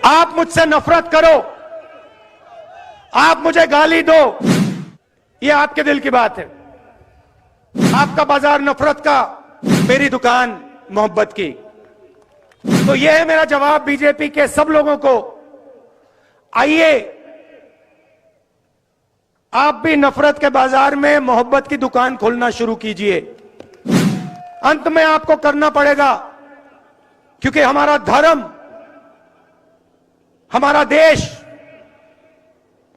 आप मुझसे नफरत करो, आप मुझे गाली दो, ये आपके दिल की बात है। आपका बाजार नफरत का, मेरी दुकान मोहब्बत की। तो यह है मेरा जवाब बीजेपी के सब लोगों को। आइए आप भी नफरत के बाजार में मोहब्बत की दुकान खोलना शुरू कीजिए। अंत में आपको करना पड़ेगा, क्योंकि हमारा धर्म, हमारा देश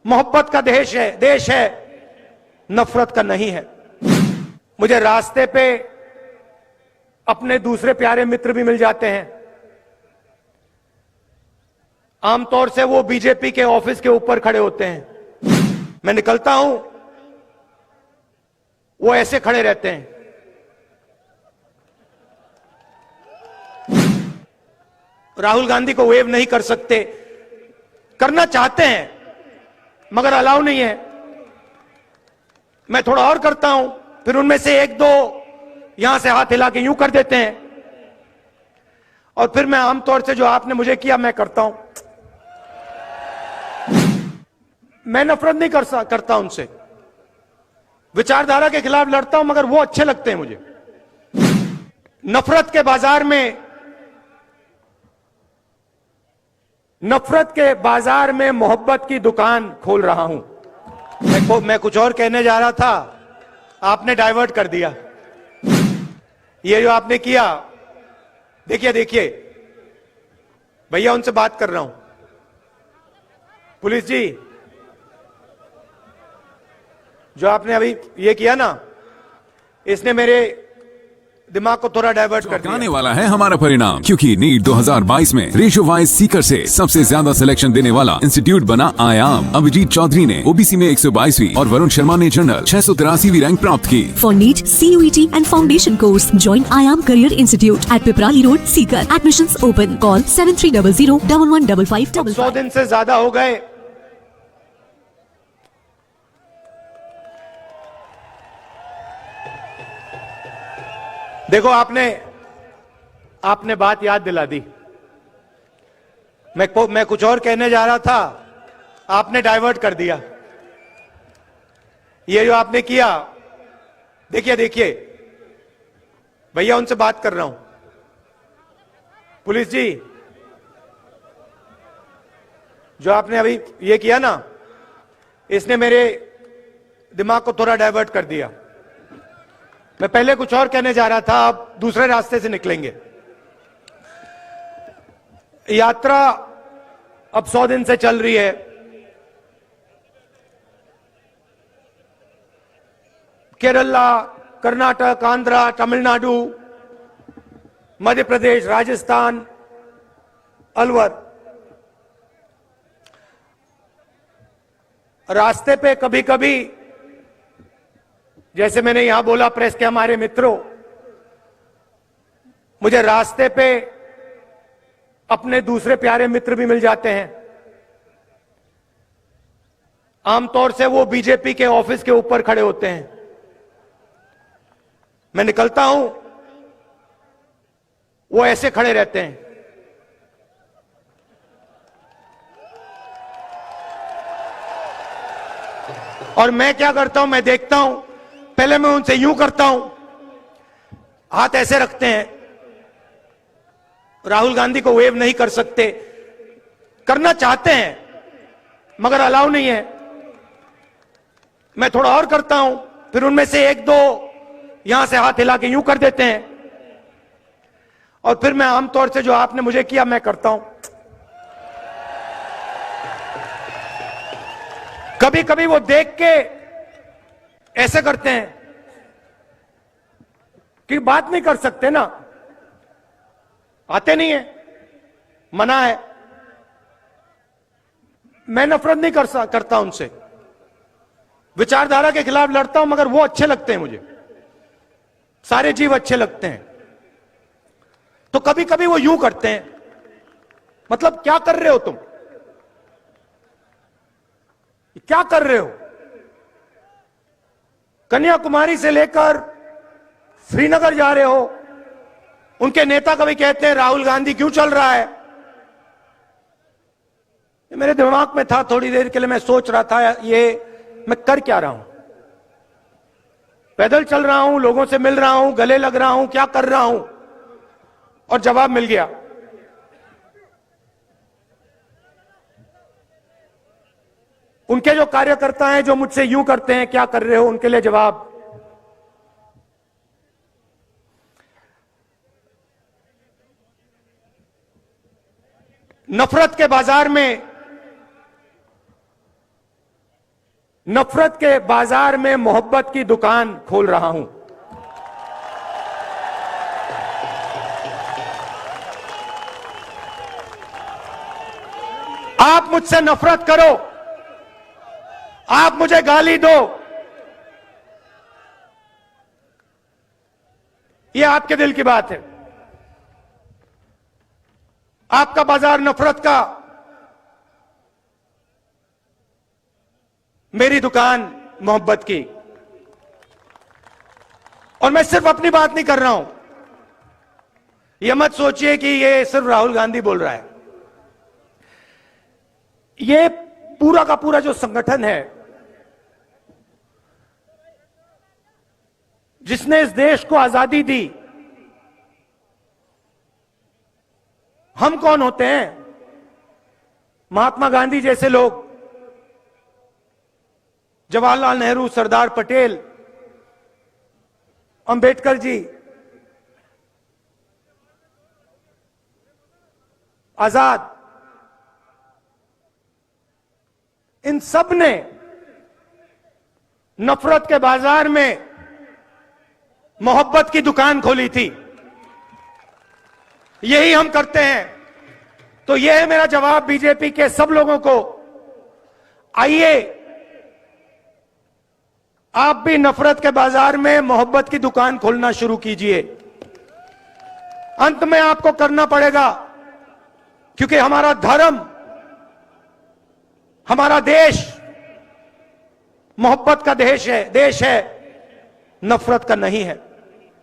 मोहब्बत का देश है, नफरत का नहीं है। मुझे रास्ते पे अपने दूसरे प्यारे मित्र भी मिल जाते हैं। आमतौर से वो बीजेपी के ऑफिस के ऊपर खड़े होते हैं। मैं निकलता हूं, वो ऐसे खड़े रहते हैं। राहुल गांधी को वेव नहीं कर सकते, करना चाहते हैं मगर अलाउ नहीं है। मैं थोड़ा और करता हूं, फिर उनमें से एक दो यहां से हाथ हिला के यूं कर देते हैं, और फिर मैं आमतौर से जो आपने मुझे किया मैं करता हूं। मैं नफरत नहीं करता उनसे, विचारधारा के खिलाफ लड़ता हूं, मगर वो अच्छे लगते हैं मुझे। नफरत के बाजार में मोहब्बत की दुकान खोल रहा हूं। मैं कुछ और कहने जा रहा था, आपने डाइवर्ट कर दिया। ये जो आपने किया, देखिए भैया, उनसे बात कर रहा हूं। पुलिस जी, जो आपने अभी ये किया ना, इसने मेरे दिमाग को थोड़ा डाइवर्ट कर दिया। आने वाला है हमारा परिणाम, क्योंकि नीट 2022 में रेशो वाइज सीकर से सबसे ज्यादा सिलेक्शन देने वाला इंस्टीट्यूट बना आयाम। अभिजीत चौधरी ने ओबीसी में 122वीं और वरुण शर्मा ने जनरल 683वीं रैंक प्राप्त की। For NEET, CUET and Foundation course, join IAM Career Institute at Piprali Road, Sikar. Admissions open. Call 7300 100 दिन से ज्यादा हो गए। देखो, आपने बात याद दिला दी। मैं कुछ और कहने जा रहा था, आपने डाइवर्ट कर दिया। ये जो आपने किया, देखिए भैया, उनसे बात कर रहा हूं। पुलिस जी, जो आपने अभी ये किया ना, इसने मेरे दिमाग को थोड़ा डाइवर्ट कर दिया। मैं पहले कुछ और कहने जा रहा था, अब दूसरे रास्ते से निकलेंगे। यात्रा अब 100 दिन से चल रही है। केरला, कर्नाटक, आंध्रा, तमिलनाडु, मध्य प्रदेश, राजस्थान, अलवर। रास्ते पे कभी कभी, जैसे मैंने यहां बोला प्रेस के हमारे मित्रों, मुझे रास्ते पे अपने दूसरे प्यारे मित्र भी मिल जाते हैं। आमतौर से वो बीजेपी के ऑफिस के ऊपर खड़े होते हैं। मैं निकलता हूं, वो ऐसे खड़े रहते हैं। और मैं क्या करता हूं, मैं देखता हूं, पहले मैं उनसे यूं करता हूं, हाथ ऐसे रखते हैं। राहुल गांधी को वेव नहीं कर सकते, करना चाहते हैं मगर अलाउ नहीं है। मैं थोड़ा और करता हूं, फिर उनमें से एक दो यहां से हाथ हिला के यूं कर देते हैं, और फिर मैं आमतौर से जो आपने मुझे किया मैं करता हूं। कभी कभी वो देख के ऐसे करते हैं कि बात नहीं कर सकते ना, आते नहीं है, मना है। मैं नफरत नहीं करता उनसे, विचारधारा के खिलाफ लड़ता हूं, मगर वो अच्छे लगते हैं मुझे। सारे जीव अच्छे लगते हैं। तो कभी कभी वो यूं करते हैं, मतलब क्या कर रहे हो तुम, क्या कर रहे हो? कन्याकुमारी से लेकर श्रीनगर जा रहे हो। उनके नेता कभी कहते हैं राहुल गांधी क्यों चल रहा है, मेरे दिमाग में था, थोड़ी देर के लिए मैं सोच रहा था ये मैं कर क्या रहा हूं। पैदल चल रहा हूं, लोगों से मिल रहा हूं, गले लग रहा हूं, क्या कर रहा हूं। और जवाब मिल गया। उनके जो कार्यकर्ता हैं जो मुझसे यूं करते हैं, क्या कर रहे हो, उनके लिए जवाब। नफरत के बाजार में मोहब्बत की दुकान खोल रहा हूं। आप मुझसे नफरत करो, आप मुझे गाली दो, ये आपके दिल की बात है। आपका बाजार नफरत का, मेरी दुकान मोहब्बत की। और मैं सिर्फ अपनी बात नहीं कर रहा हूं, यह मत सोचिए कि यह सिर्फ राहुल गांधी बोल रहा है। यह पूरा का पूरा जो संगठन है जिसने इस देश को आजादी दी, हम कौन होते हैं? महात्मा गांधी जैसे लोग, जवाहरलाल नेहरू, सरदार पटेल, अंबेडकर जी, आजाद, इन सब ने नफरत के बाजार में मोहब्बत की दुकान खोली थी। यही हम करते हैं। तो यह है मेरा जवाब बीजेपी के सब लोगों को। आइए आप भी नफरत के बाजार में मोहब्बत की दुकान खोलना शुरू कीजिए। अंत में आपको करना पड़ेगा, क्योंकि हमारा धर्म, हमारा देश मोहब्बत का देश है, नफरत का नहीं है।